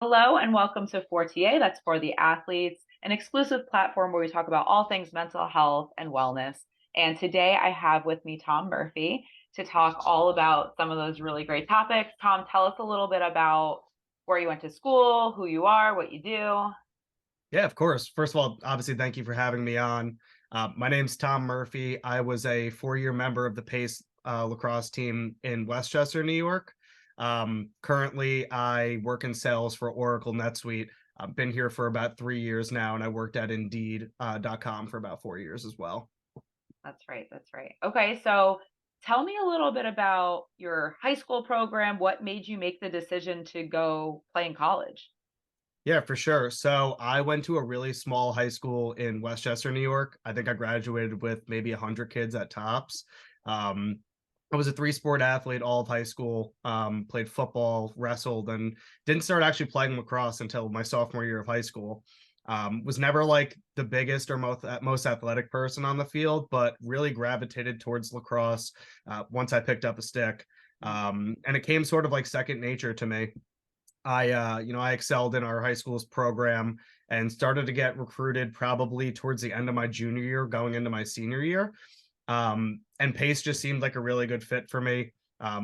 Hello and welcome to 4TA, that's for the athletes, an exclusive platform where we talk about all things mental health and wellness. And today I have with me Tom Murphy to talk all about some of those really great topics. Tom, tell us a little bit about where you went to school, who you are, what you do. Yeah, of course. First of all, obviously, thank you for having me on. My name's Tom Murphy. I was a 4-year member of the PACE lacrosse team in Westchester, New York. Currently, I work in sales for Oracle NetSuite. I've been here for about 3 years now, and I worked at Indeed.com for about 4 years as well. That's right, that's right. Okay, so tell me a little bit about your high school program. What made you make the decision to go play in college? Yeah, for sure. So I went to a really small high school in Westchester, New York. I think I graduated with maybe 100 kids at tops. Um, I was a three-sport athlete all of high school, played football, wrestled, and didn't start actually playing lacrosse until my sophomore year of high school. Was never like the biggest or most athletic person on the field, but really gravitated towards lacrosse once I picked up a stick. And it came sort of like second nature to me. I excelled in our high school's program and started to get recruited probably towards the end of my junior year, going into my senior year. And Pace just seemed like a really good fit for me.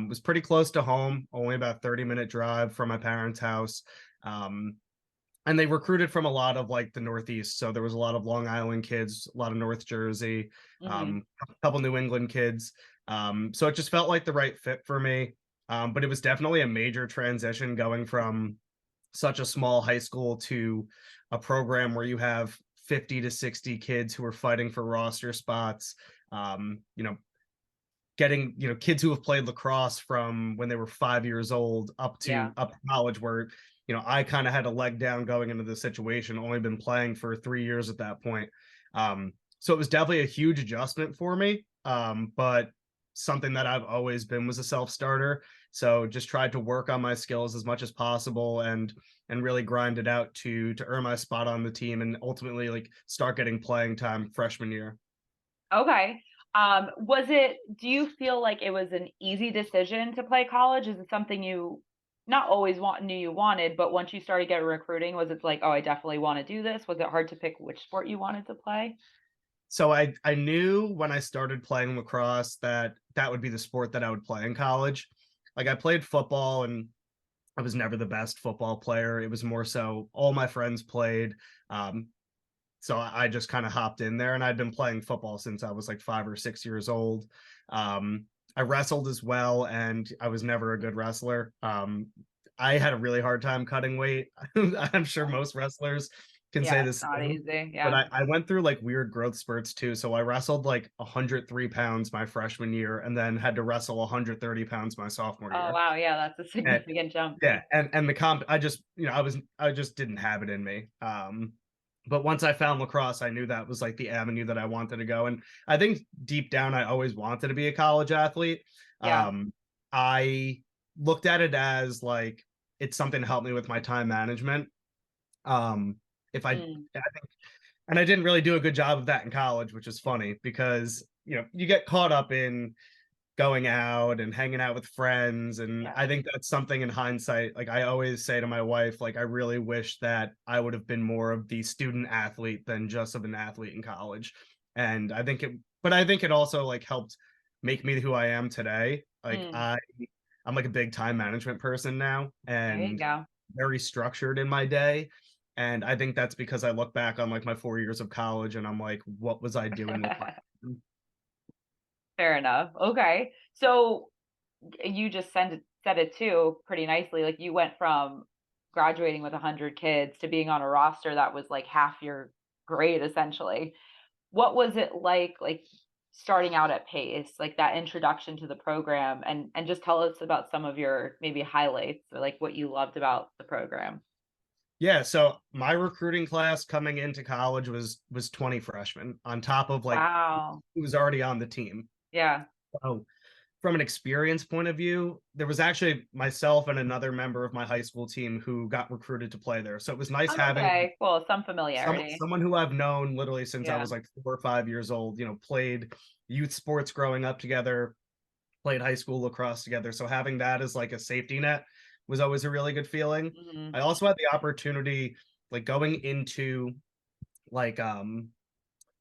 Was pretty close to home, only about 30-minute drive from my parents' house. Um, and they recruited from a lot of like the Northeast. So there was a lot of Long Island kids, a lot of North Jersey, Hmm. a couple New England kids. So it just felt like the right fit for me. But it was definitely a major transition going from such a small high school to a program where you have 50 to 60 kids who are fighting for roster spots. Um, you know, getting kids who have played lacrosse from when they were 5 years old up Yeah. to college, where I kind of had a leg down going into the situation, only been playing for 3 years at that point. So it was definitely a huge adjustment for me, but something that I've always been was a self-starter. So just tried to work on my skills as much as possible and really grind it out to earn my spot on the team and ultimately like start getting playing time freshman year. Okay. Do you feel like it was an easy decision to play college? Is it something you not always knew you wanted, but once you started getting recruiting, was it like, oh, I definitely want to do this? Was it hard to pick which sport you wanted to play? So I knew when I started playing lacrosse that that would be the sport that I would play in college. Like I played football and I was never the best football player. It was more so all my friends played. Um, so I just kind of hopped in there and I'd been playing football since I was like 5 or 6 years old. I wrestled as well and I was never a good wrestler. I had a really hard time cutting weight. I'm sure Yeah. most wrestlers can say Yeah, the it's not same. easy. But Yeah. I went through like weird growth spurts too. So I wrestled like 103 pounds my freshman year and then had to wrestle 130 pounds my sophomore Oh, year. wow. Yeah, that's a And significant jump. yeah, and the comp, I just didn't have it in me. But once I found lacrosse, I knew that was like the avenue that I wanted to go. And I think deep down, I always wanted to be a college athlete. Yeah. I looked at it as like it's something to help me with my time management. Um, if Mm. I think, and I didn't really do a good job of that in college, which is funny because you get caught up in going out and hanging out with friends. And Yeah. I think that's something in hindsight. Like I always say to my wife, like I really wish that I would have been more of the student athlete than just of an athlete in college. And I think it also like helped make me who I am today. Mm. I'm like a big time management person now There you and go. very structured in my day. And I think that's because I look back on like my 4 years of college and I'm like, what was I doing with my time? Fair enough. Okay. So you just said it too pretty nicely. Like you went from graduating with 100 kids to being on a roster that was like half your grade essentially. What was it like starting out at Pace, like that introduction to the program and just tell us about some of your maybe highlights or like what you loved about the program. Yeah, so my recruiting class coming into college was 20 freshmen on top of like Wow. who was already on the team. Yeah. So from an experience point of view, there was actually myself and another member of my high school team who got recruited to play there. So it was nice Oh, having okay. Cool. Some familiarity. someone who I've known literally since I Yeah. was like 4 or 5 years old, played youth sports growing up together, played high school lacrosse together. So having that as like a safety net was always a really good feeling. Hmm. I also had the opportunity, like going into like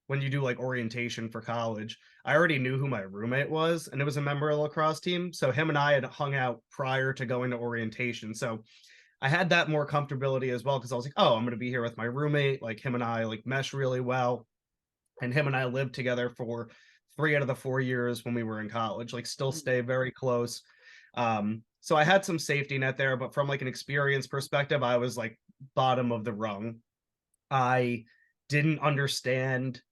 when you do like orientation for college, I already knew who my roommate was, and it was a member of the lacrosse team. So him and I had hung out prior to going to orientation. So I had that more comfortability as well because I was like, oh, I'm going to be here with my roommate. Like him and I like mesh really well. And him and I lived together for 3 out of the 4 years when we were in college, like still stay very close. So I had some safety net there, but from like an experience perspective, I was like bottom of the rung. I didn't understand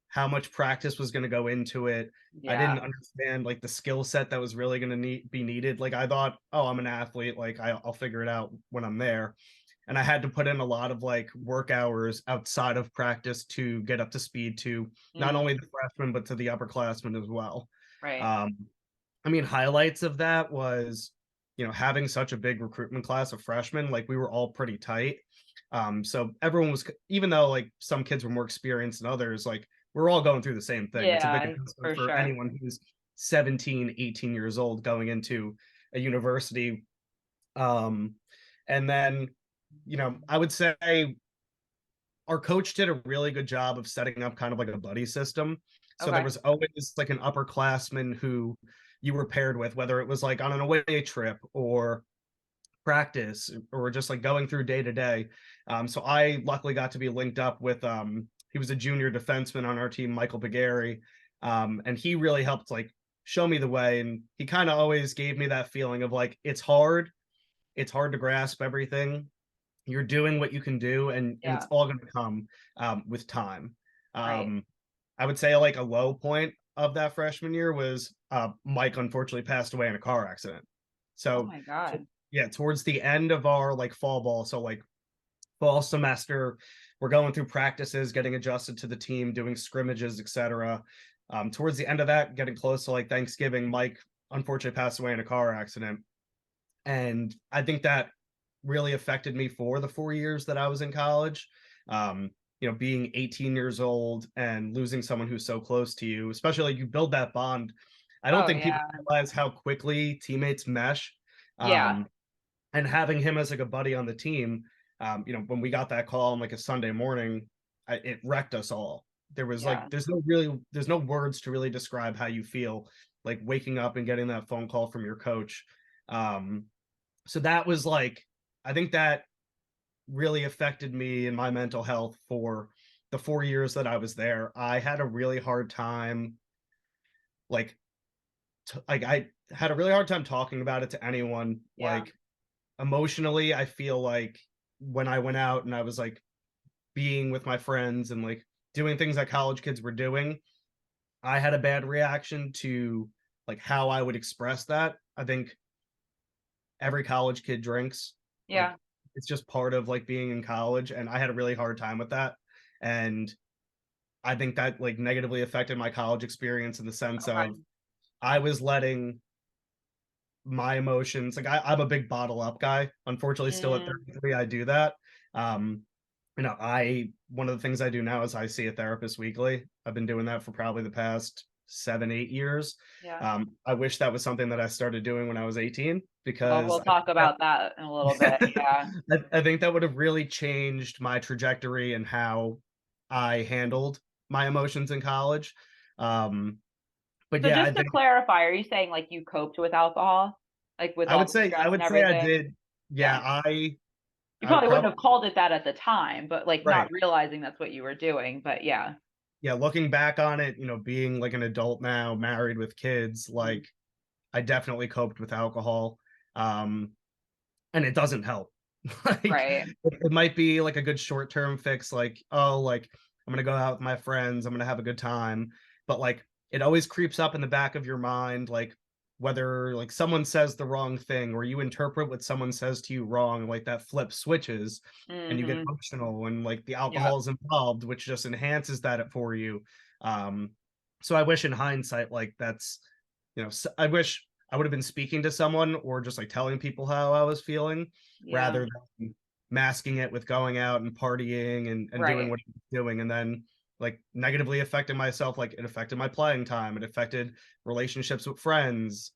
how much practice was going to go into it. I Yeah. didn't understand like the skill set that was really going to be needed. Like I thought, oh, I'm an athlete, like I'll figure it out when I'm there. And I had to put in a lot of like work hours outside of practice to get up to speed to not Mm, only the freshmen but to the upperclassmen as well. right. Um, I mean, highlights of that was, having such a big recruitment class of freshmen, like we were all pretty tight. So everyone was, even though like some kids were more experienced than others, like we're all going through the same thing. It's a big Yeah, adjustment for for sure. anyone who's 17, 18 years old going into a university. Um, and then, I would say our coach did a really good job of setting up kind of like a buddy system. So there Okay. was always like an upperclassman who you were paired with, whether it was like on an away trip or practice or just like going through day to day. So I luckily got to be linked up with he was a junior defenseman on our team, Michael Bagari. And he really helped like show me the way. And he kind of always gave me that feeling of like it's hard to grasp everything. You're doing what you can do, and it's Yeah. all going to come with time. Right. um, I would say like a low point of that freshman year was Mike unfortunately passed away in a car accident. Oh So my God. yeah, towards the end of our like fall ball, so like fall semester, we're going through practices, getting adjusted to the team, doing scrimmages, etc. Towards the end of that, getting close to like Thanksgiving, Mike unfortunately passed away in a car accident. And I think that really affected me for the 4 years that I was in college. Being 18 years old and losing someone who's so close to you, especially like you build that bond. I don't Oh think people yeah. realize how quickly teammates mesh. Yeah. Um, and having him as like a buddy on the team, when we got that call on like a Sunday morning, it wrecked us all. There was like, Yeah. there's no words to really describe how you feel like waking up and getting that phone call from your coach. Um, so that was like, I think that really affected me and my mental health for the 4 years that I was there. I had a really hard time, like, like I had a really hard time talking about it to anyone. Yeah. Like emotionally, I feel like when I went out and I was like being with my friends and like doing things that college kids were doing, I had a bad reaction to like how I would express that. I think every college kid drinks. Like Yeah. it's just part of like being in college, and I had a really hard time with that. And I think that like negatively affected my college experience in the sense of Okay. I was letting my emotions like I'm a big bottle up guy. Unfortunately, still at Mm, 33, I do that. Um, I one of the things I do now is I see a therapist weekly. I've been doing that for probably the past 7, 8 years. yeah. I wish that was something that I started doing when I was 18 Well, because we'll talk about that in a little bit. Yeah. I think that would have really changed my trajectory and how I handled my emotions in college. Um, but So yeah, I just to think clarify, are you saying like you coped with alcohol? Like with I all would the say I stress and would say I everything? did. Yeah, Yeah. You I probably wouldn't probably have called it that at the time, but like not right. realizing that's what you were doing. But yeah. Yeah, looking back on it, being like an adult now, married with kids, Mm, like I definitely coped with alcohol. Um, and it doesn't help. Like right. it might be like a good short-term fix, like, oh, like I'm gonna go out with my friends, I'm gonna have a good time. But like it always creeps up in the back of your mind, like whether like someone says the wrong thing or you interpret what someone says to you wrong, like that flip switches and you get Hmm. emotional and like the Yep. alcohol is involved, which just enhances that for you. Um, so I wish in hindsight, like I wish I would have been speaking to someone or just like telling people how I was feeling Yeah. rather than masking it with going out and partying and doing Right. what I was doing and then like negatively affecting myself. Like it affected my playing time. It affected relationships with friends.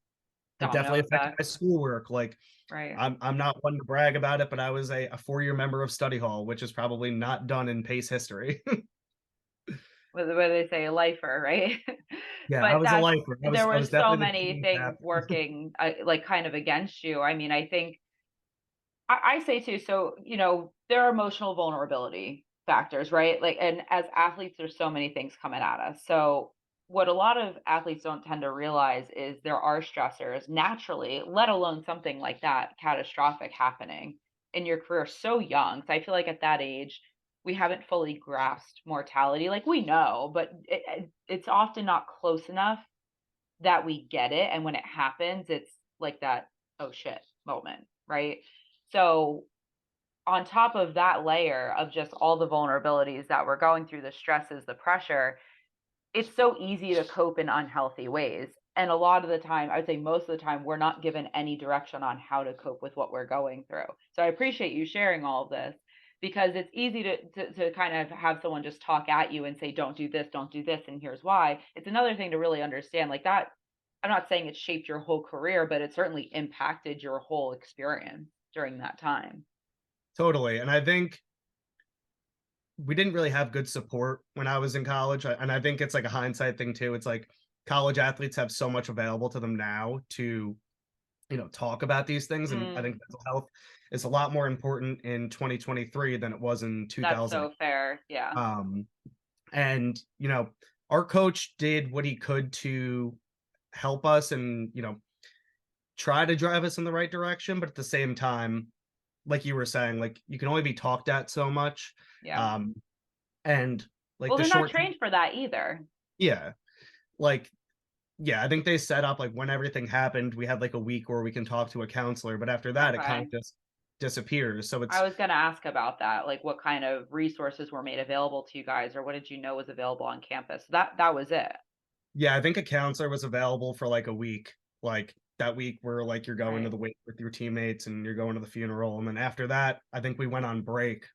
It Domino definitely affected effect. my schoolwork. Like Right. I'm not one to brag about it, but I was a 4-year member of study hall, which is probably not done in PACE history. What do they say? A lifer, right? Yeah, I But was a that's lifer. there I was was so definitely the many team things captain. working, like, kind of against you. I mean, I think I say too, so, there are emotional vulnerability factors, right? Like, and as athletes, there's so many things coming at us. So, what a lot of athletes don't tend to realize is there are stressors naturally, let alone something like that catastrophic happening in your career so young. So, I feel like at that age, we haven't fully grasped mortality. Like, we know, but it's often not close enough that we get it. And when it happens, it's like that, oh shit moment, right? So, on top of that layer of just all the vulnerabilities that we're going through, the stresses, the pressure, it's so easy to cope in unhealthy ways. And a lot of the time, I would say most of the time, we're not given any direction on how to cope with what we're going through. So I appreciate you sharing all of this because it's easy to kind of have someone just talk at you and say, don't do this, and here's why. It's another thing to really understand like that. I'm not saying it shaped your whole career, but it certainly impacted your whole experience during that time. Totally. And I think we didn't really have good support when I was in college. And I think it's like a hindsight thing too. It's like college athletes have so much available to them now to, talk about these things. And I Mm, think mental health is a lot more important in 2023 than it was in that's 2000. so fair. Yeah. Um, and, our coach did what he could to help us and, try to drive us in the right direction. But at the same time, like you were saying, like you can only be talked at so much. Yeah. Um, and like Well, the they're not short, trained for that either. yeah, like yeah, I think they set up like when everything happened, we had like a week where we can talk to a counselor, but after that, it kind of Okay. just disappears. So I it's was gonna ask about that, like what kind of resources were made available to you guys, or what did you know was available on campus? That was it. yeah, I think a counselor was available for like a week, like that week where like you're going to Right. the wake with your teammates and you're going to the funeral, and then after that, I think we went on break.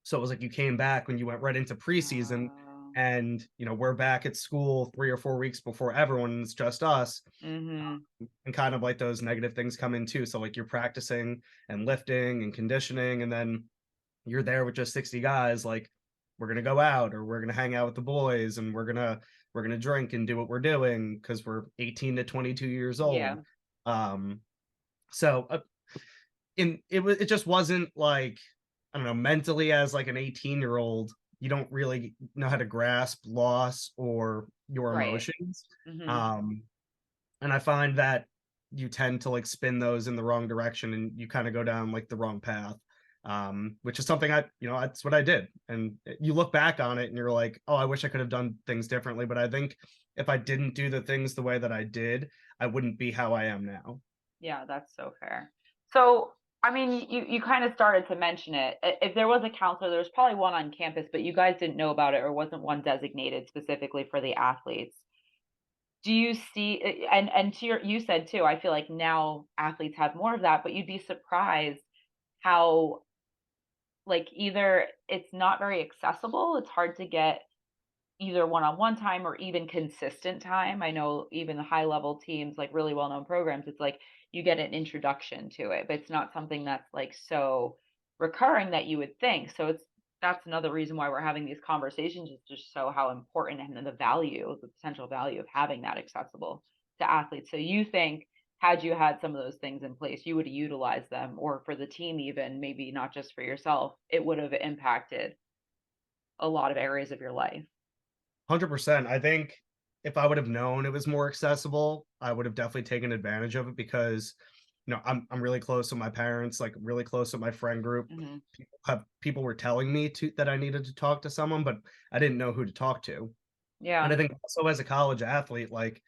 So it was like you came back when you went right into preseason, Oh. and we're back at school 3 or 4 weeks before everyone. It's just us, Mhm. and kind of like those negative things come in too. So like you're practicing and lifting and conditioning, and then you're there with just 60 guys. Like we're gonna go out or we're gonna hang out with the boys, and we're gonna drink and do what we're doing because we're 18 to 22 years old. Yeah. Um, so it just wasn't like I don't know mentally as like an 18-year-old. You don't really know how to grasp loss or your Right. emotions. Mhm. Um, and I find that you tend to like spin those in the wrong direction and you kind of go down like the wrong path. Which is something that's what I did. And you look back on it and you're like, oh, I wish I could have done things differently. But I think if I didn't do the things the way that I did, I wouldn't be how I am now. Yeah, that's so fair. So, I mean, you kind of started to mention it. If there was a counselor, there was probably one on campus, but you guys didn't know about it or wasn't one designated specifically for the athletes. Do you see and to your you said too, I feel like now athletes have more of that, but you'd be surprised how, like, either it's not very accessible, it's hard to get either one-on-one time or even consistent time. I know even the high level teams, like really well-known programs, it's like you get an introduction to it, but it's not something that's like so recurring that you would think. So that's another reason why we're having these conversations is just show how important and the value, the potential value of having that accessible to athletes. So you think had you had some of those things in place, you would utilize them or for the team even, maybe not just for yourself, it would have impacted a lot of areas of your life. 100%. I think if I would have known it was more accessible, I would have definitely taken advantage of it because I'm really close with my parents, like really close with my friend group. Mhm. People were telling me that I needed to talk to someone, but I didn't know who to talk to. And Yeah. I think also as a college athlete, like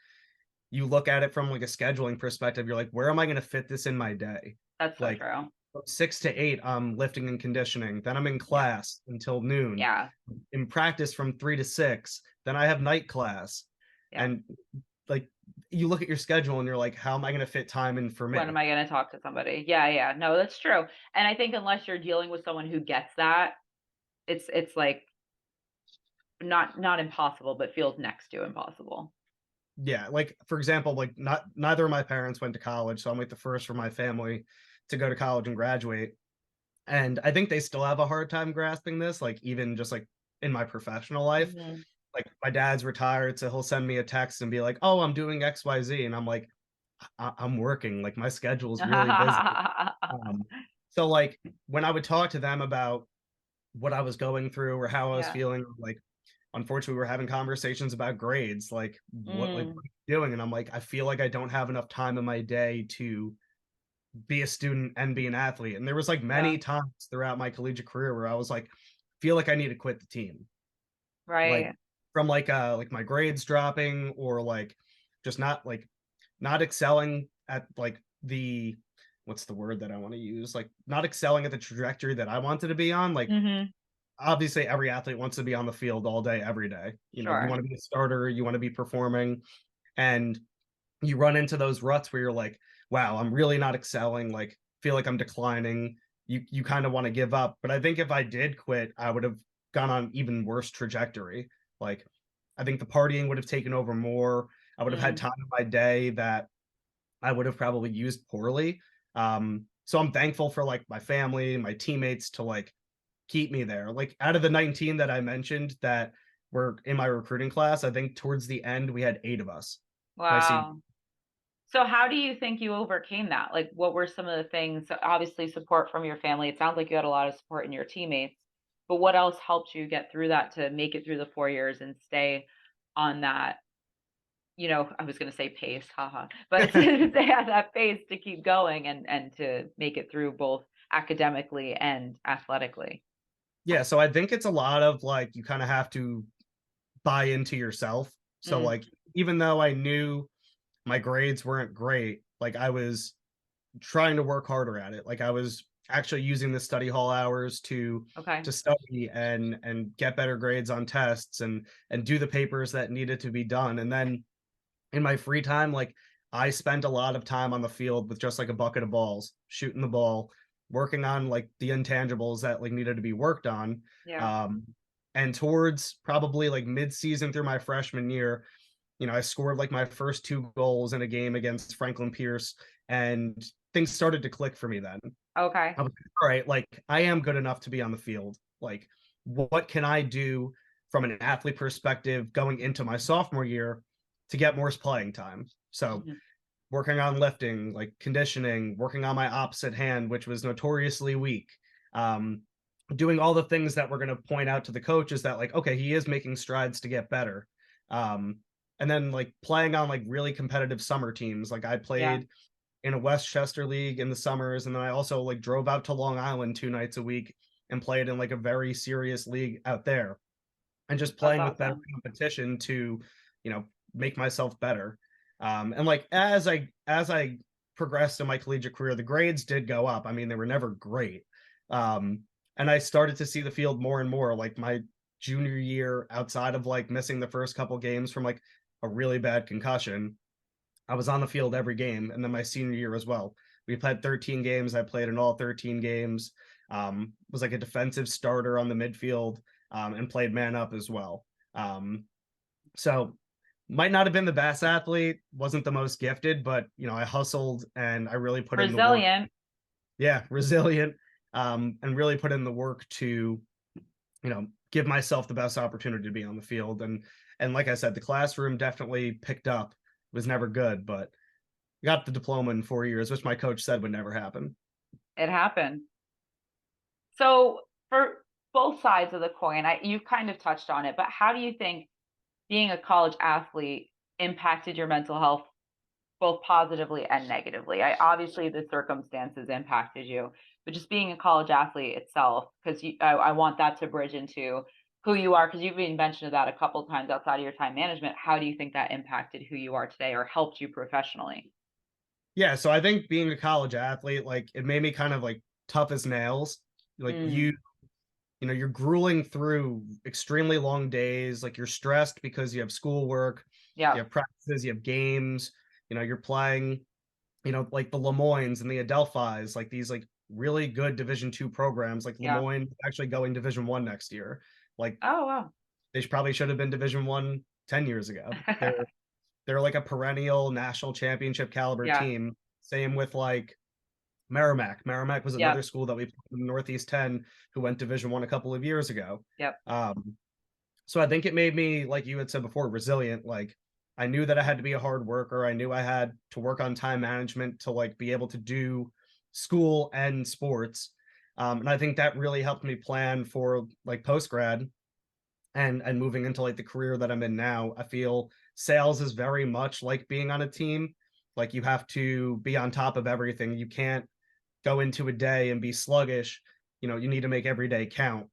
you look at it from like a scheduling perspective, you're like, where am I going to fit this in my day? That's so Like true. 6 to 8, I'm lifting and conditioning. Then I'm in Yeah. class until noon. Yeah. In practice from 3 to 6. Then I have night class. Yeah. And like you look at your schedule and you're like, how am I going to fit time in for When am me? I gonna talk to somebody? Yeah, yeah. No, that's true. And I think unless you're dealing with someone who gets that, it's like not impossible, but feels next to impossible. yeah, like for example, like neither of my parents went to college, so I'm like the first for my family to go to college and graduate. And I think they still have a hard time grasping this, like even just like in my professional life. Hmm. Like my dad's retired, so he'll send me a text and be like, "Oh, I'm doing XYZ." And I'm like, I'm working, like my schedule is really busy. Um, so like when I would talk to them about what I was going through or how I was Yeah. feeling, like unfortunately we're having conversations about grades, like what Mm, are you doing? And I'm like, I feel like I don't have enough time in my day to be a student and be an athlete. And there was like yeah. many times throughout my collegiate career where I was like, feel like I need to quit the team. Like Right. from like my grades dropping or like just not excelling at like the what's the word that I want to use? Like not excelling at the trajectory that I wanted to be on. Like Hmm. obviously every athlete wants to be on the field all day, every day. You know, you Sure. want to be a starter, you want to be performing, and you run into those ruts where you're like, wow, I'm really not excelling, like feel like I'm declining. You kind of want to give up. But I think if I did quit, I would have gone on even worse trajectory. Like I think the partying would have taken over more. I would have had Mm, time in my day that I would have probably used poorly. So I'm thankful for like my family, my teammates to like keep me there. Like out of the 19 that I mentioned that were in my recruiting class, I think towards the end we had 8 of us. My senior. wow. So how do you think you overcame that? Like, what were some of the things? So obviously, support from your family. It sounds like you had a lot of support in your teammates, but what else helped you get through that to make it through the 4 years and stay on that? I was going to say pace, haha, but to stay at that pace to keep going and to make it through both academically and athletically. Yeah, so I think it's a lot of like you kind of have to buy into yourself. So Mm, like even though I knew my grades weren't great, like I was trying to work harder at it. Like I was actually using the study hall hours okay. to study and get better grades on tests and do the papers that needed to be done. And then in my free time, like I spent a lot of time on the field with just like a bucket of balls, shooting the ball, working on like the intangibles that like needed to be worked on. Yeah. Um, and towards probably like mid-season through my freshman year, I scored like my first 2 goals in a game against Franklin Pierce, and things started to click for me then. Okay. I was like, all right, like I am good enough to be on the field. Like, what can I do from an athlete perspective going into my sophomore year to get more playing time? So, Mhm. working on lifting, like conditioning, working on my opposite hand, which was notoriously weak. Um, Doing all the things that we're going to point out to the coaches that, like, okay, he is making strides to get better. Um, and then, like, playing on like really competitive summer teams. Like, I Yeah, played in a Westchester league in the summers, and then I also like drove out to Long Island 2 nights a week and played in like a very serious league out there, and just that's playing with better awesome. competition to, you know, make myself better. And like as I progressed in my collegiate career, the grades did go up. I mean, they were never great. Um, and I started to see the field more and more. Like my junior year, outside of like missing the first couple games from like a really bad concussion, I was on the field every game, and then my senior year as well. We played 13 games. I played in all 13 games. Was like a defensive starter on the midfield, and played man up as well. So might not have been the best athlete, wasn't the most gifted, but I hustled and I really put in the work. Resilient. Yeah, resilient, and really put in the work to give myself the best opportunity to be on the field. And like I said, the classroom definitely picked up. It was never good, but got the diploma in 4 years, which my coach said would never happen. It happened. So for both sides of the coin, you've kind of touched on it, but how do you think being a college athlete impacted your mental health both positively and negatively? Obviously the circumstances impacted you, but just being a college athlete itself, because I want that to bridge into who you are, because you've been mentioned that a couple of times outside of your time management. How do you think that impacted who you are today or helped you professionally? Yeah, so I think being a college athlete, like it made me kind of like tough as nails. Like Mm, you're grueling through extremely long days. Like you're stressed because you have schoolwork, you yeah, have practices, you have games. You're playing, like the Lemoynes and the Adelphis, like these like really good Division 2 programs. Like yeah. Lemoyne actually going Division 1 next year. Like Oh, wow. they probably should have been Division 1 10 years ago. they're like a perennial national championship caliber Yeah. team. Same with like Merrimack. Merrimack was another Yep. school that we put in the Northeast 10 who went Division One a couple of years ago. Yep. Um, so I think it made me, like you had said before, resilient. Like I knew that I had to be a hard worker. I knew I had to work on time management to like be able to do school and sports. And I think that really helped me plan for like post grad and moving into like the career that I'm in now. I feel sales is very much like being on a team. Like you have to be on top of everything. You can't go into a day and be sluggish. You need to make every day count.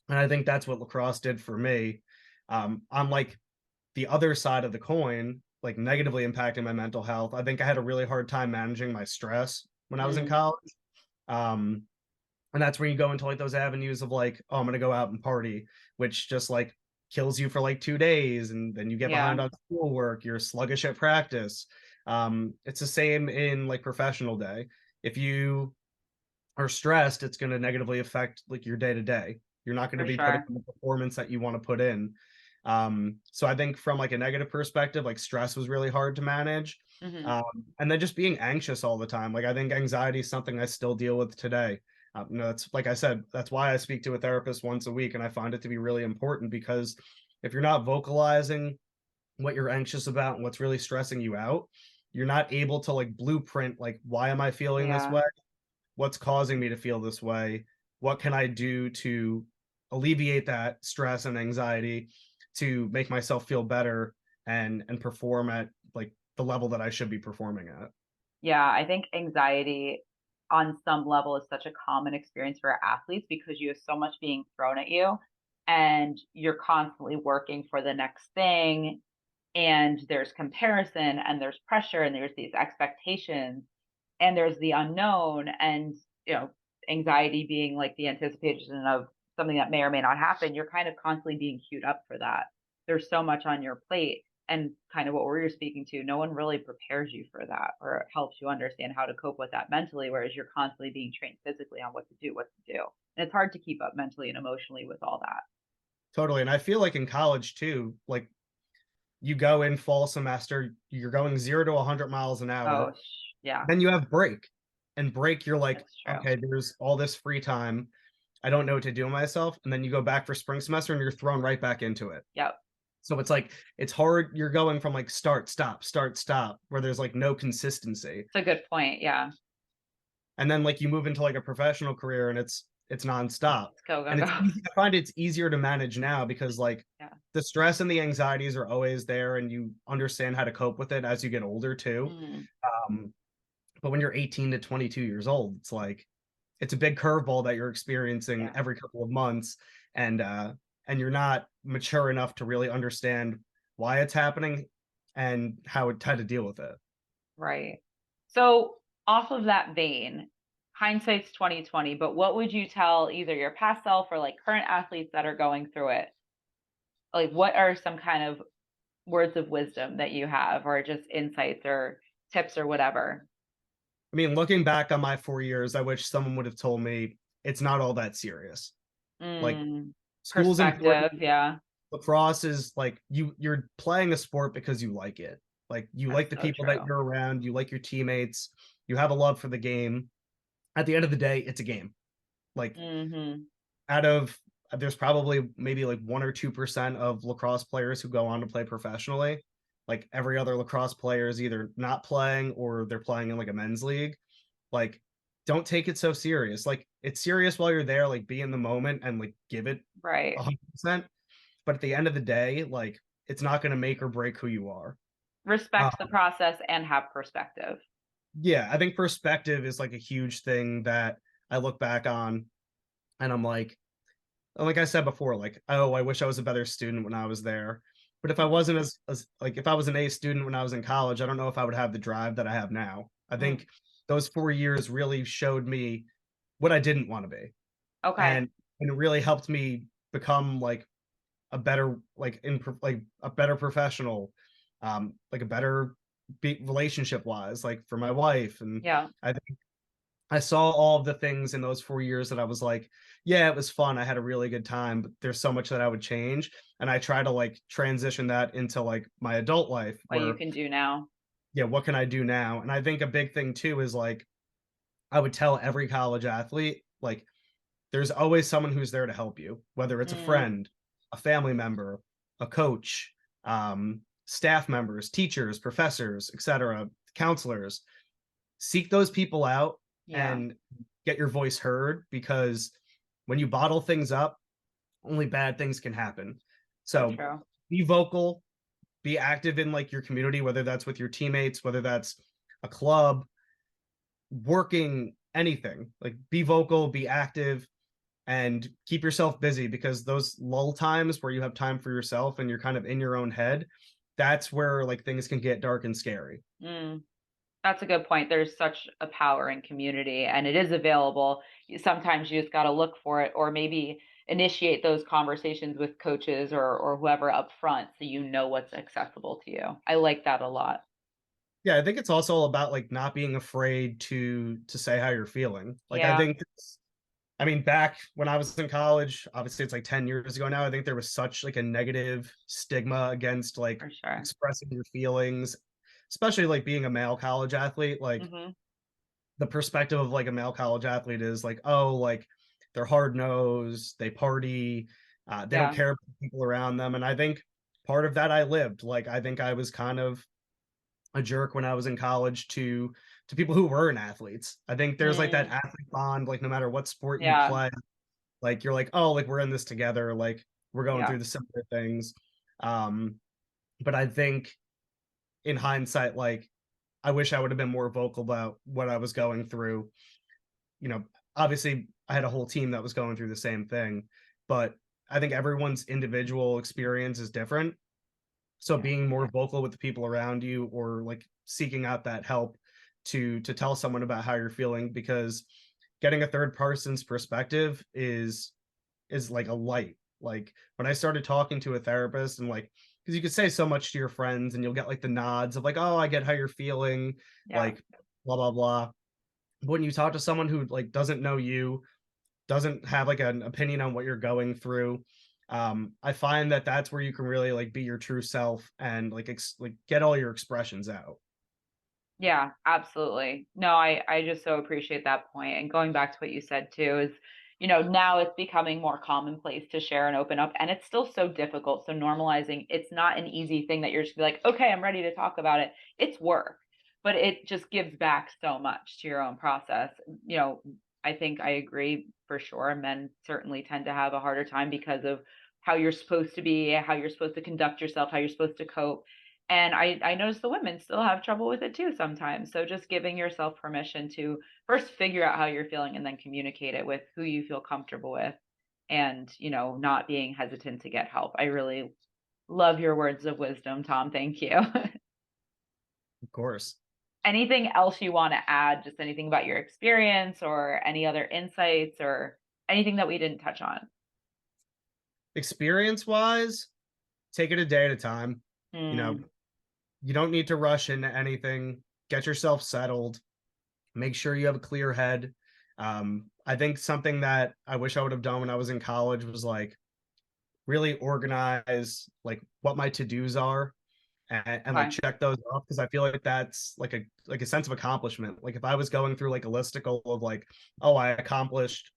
And I think that's what lacrosse did for me. On like the other side of the coin, like negatively impacting my mental health, I think I had a really hard time managing my stress when I was in Mm, college. Um, and that's where you go into like those avenues of like, oh, I'm gonna go out and party, which just like kills you for like 2 days, and then you get yeah, behind on schoolwork, you're sluggish at practice. It's the same in like professional day. If you are stressed, it's going to negatively affect like your day to day. You're not going to for be putting sure. in the performance that you want to put in. So I think from like a negative perspective, like stress was really hard to manage. Hmm. Um, and then just being anxious all the time. Like I think anxiety is something I still deal with today. That's like I said, that's why I speak to a therapist once a week, and I find it to be really important because if you're not vocalizing what you're anxious about and what's really stressing you out, you're not able to like blueprint like why am I feeling this Yeah. way, what's causing me to feel this way, what can I do to alleviate that stress and anxiety to make myself feel better and perform at like the level that I should be performing at. Yeah, I think anxiety on some level is such a common experience for athletes because you have so much being thrown at you and you're constantly working for the next thing, and there's comparison and there's pressure and there's these expectations and there's the unknown, and you know anxiety being like the anticipation of something that may or may not happen. You're kind of constantly being queued up for that. There's so much on your plate, and kind of what we're speaking to, no one really prepares you for that or helps you understand how to cope with that mentally, whereas you're constantly being trained physically on what to do, and it's hard to keep up mentally and emotionally with all that. Totally. And I feel like in college too, like you go in fall semester, you're going 0 to 100 miles an Oh hour. yeah, Then you have break. And break, you're like, that's true. okay, there's all this free time. I don't know what to do with myself. And then you go back for spring semester and you're thrown right back into it. Yep. So it's like it's hard. You're going from like start, stop, where there's like no consistency. It's a good point. Yeah. And then like you move into like a professional career and it's nonstop. Let's go, go, And it's go. easy, I find it's easier to manage now because like Yeah. the stress and the anxieties are always there and you understand how to cope with it as you get older too. Mm, Um, but when you're 18 to 22 years old, it's like it's a big curveball that you're experiencing yeah. every couple of months, and you're not mature enough to really understand why it's happening and how to deal with it. Right. So, off of that vein, hindsight's 2020, but what would you tell either your past self or like current athletes that are going through it? Like, what are some kind of words of wisdom that you have, or just insights or tips or whatever? I mean, looking back on my 4 years, I wish someone would have told me it's not all that serious. Like Mm, school's important. perspective. Yeah. Lacrosse is like you're playing a sport because you like it. Like you That's like the so people that true. you're around, you like your teammates, you have a love for the game. At the end of the day, it's a game. Like Hmm. out of there's probably maybe like 1 or 2% of lacrosse players who go on to play professionally. Like every other lacrosse player is either not playing or they're playing in like a men's league. Like, don't take it so serious. Like, it's serious while you're there. Like, be in the moment and like give it Right. 100%. But at the end of the day, like, it's not going to make or break who you are. Uh, Respect the process and have perspective. yeah, I think perspective is like a huge thing that I look back on, and I'm like I said before, like, oh, I wish I was a better student when I was there. But if I Mm, wasn't as like if I was an A student when I was in college, I don't know if I would have the drive that I have now. I mm. think those 4 years really showed me what I didn't want to be. Okay. And it really helped me become like a better like a better professional, like a better relationship wise, like for my wife. And Yeah. I think I saw all of the things in those 4 years that I was like, yeah, it was fun. I had a really good time, but there's so much that I would change. And I try to like transition that into like my adult life What you where, can do now. yeah, what can I do now? And I think a big thing too is like, I would tell every college athlete, like, there's always someone who's there to help you, whether it's a Mm, friend, a family member, a coach, staff members, teachers, professors, etc., counselors. Seek those people out yeah, and get your voice heard because when you bottle things up, only bad things can happen. so So true. be vocal, be active in like your community, whether that's with your teammates, whether that's a club, working, anything. Like be vocal, be active, and keep yourself busy because those lull times where you have time for yourself and you're kind of in your own head, that's where like things can get dark and scary. Mm. That's a good point. There's such a power in community and it is available. Sometimes you just got to look for it or maybe initiate those conversations with coaches or whoever up front so you know what's accessible to you. I like that a lot. Yeah, I think it's also all about like not being afraid to say how you're feeling. Like I Yeah, think I mean back when I was in college, obviously it's like 10 years ago now, I think there was such like a negative stigma against like for sure. expressing your feelings, especially like being a male college athlete. Like Hmm. the perspective of like a male college athlete is like, oh, like they're hard nosed, they party, they don't Yeah, care about the people around them. And I think part of that I lived. Like I think I was kind of a jerk when I was in college to people who weren't athletes. I think there's like that mm, athlete bond, like no matter what sport you yeah, play, like you're like, oh, like we're in this together, like we're going yeah, through the similar things. Um, but I think in hindsight, like I wish I would have been more vocal about what I was going through. You know, obviously I had a whole team that was going through the same thing, but I think everyone's individual experience is different. So yeah, being more vocal with the people around you or like seeking out that help to tell someone about how you're feeling because getting a third person's perspective is like a light. Like when I started talking to a therapist and like because you could say so much to your friends and you'll get like the nods of like, oh, I get how you're feeling, yeah. like blah blah blah. But when you talk to someone who like doesn't know you, doesn't have like an opinion on what you're going through, I find that that's where you can really like be your true self and like like get all your expressions out. Yeah, absolutely. No, I just so appreciate that point. And going back to what you said too is, now it's becoming more commonplace to share and open up, and it's still so difficult. So normalizing, it's not an easy thing that you're just be like, okay, I'm ready to talk about it. It's work, but it just gives back so much to your own process. You know, I think I agree for sure. Men certainly tend to have a harder time because of how you're supposed to be, how you're supposed to conduct yourself, how you're supposed to cope and I notice the women still have trouble with it too sometimes. So just giving yourself permission to first figure out how you're feeling and then communicate it with who you feel comfortable with and, not being hesitant to get help. I really love your words of wisdom, Tom. Thank you. Of course. Anything else you want to add? Just anything about your experience or any other insights or anything that we didn't touch on? Experience wise, take it a day at a time. You know, Hmm. you don't need to rush into anything. Get yourself settled. Make sure you have a clear head. I think something that I wish I would have done when I was in college was like really organize like what my to-dos are and like Okay. check those off because I feel like that's like a sense of accomplishment. Like if I was going through like a listicle of like, oh, I accomplished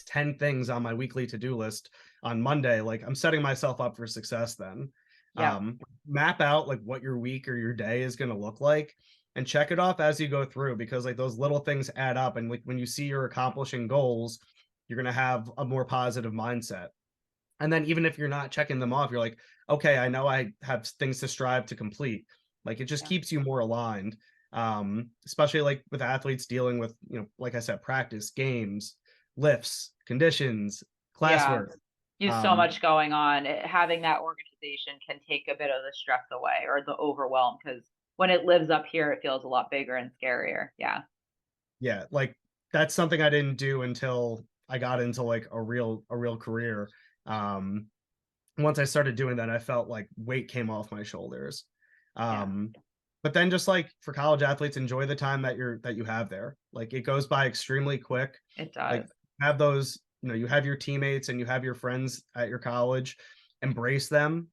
10 things on my weekly to-do list on Monday, like I'm setting myself up for success then. Yep. Map out like what your week or your day is going to look like and check it off as you go through because like those little things add up and like when you see you're accomplishing goals, you're going to have a more positive mindset. And then even if you're not checking them off, you're like, okay, I know I have things to strive to complete. Like it just Yeah. keeps you more aligned. Especially like with athletes dealing with, like I said, practice, games, lifts, conditions, Yeah. classwork. You have so Um, much going on. Having that organization can take a bit of the stress away or the overwhelm because when it lives up here, it feels a lot bigger and scarier. Yeah. yeah, like that's something I didn't do until I got into like a real career. Um, Once I started doing that, I felt like weight came off my shoulders. Yeah. Um, But then just like for college athletes, enjoy the time that you have there. Like it goes by extremely quick. It Like does. have those, you have your teammates and you have your friends at your college. Embrace them.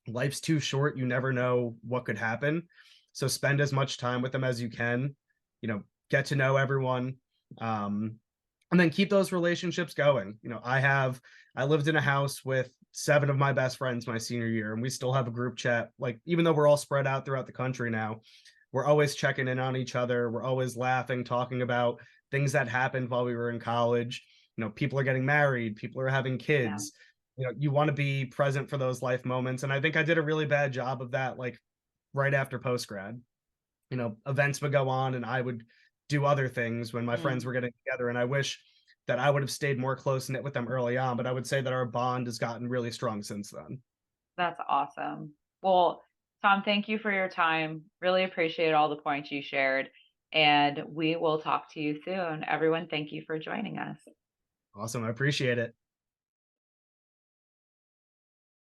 Life's too short. You never know what could happen. So spend as much time with them as you can. Get to know everyone. Um, and then keep those relationships going. I lived in a house with 7 of my best friends my senior year, and we still have a group chat. Like, even though we're all spread out throughout the country now, we're always checking in on each other. We're always laughing, talking about things that happened while we were in college. People are getting married, people are having Yeah. kids. You want to be present for those life moments. And I think I did a really bad job of that, like right after post grad. Events would go on and I would do other things when my friends Mm. were getting together. And I wish that I would have stayed more close knit with them early on. But I would say that our bond has gotten really strong since then. That's awesome. Well, Tom, thank you for your time. Really appreciate all the points you shared. And we will talk to you soon. Everyone, thank you for joining us. Awesome. I appreciate it.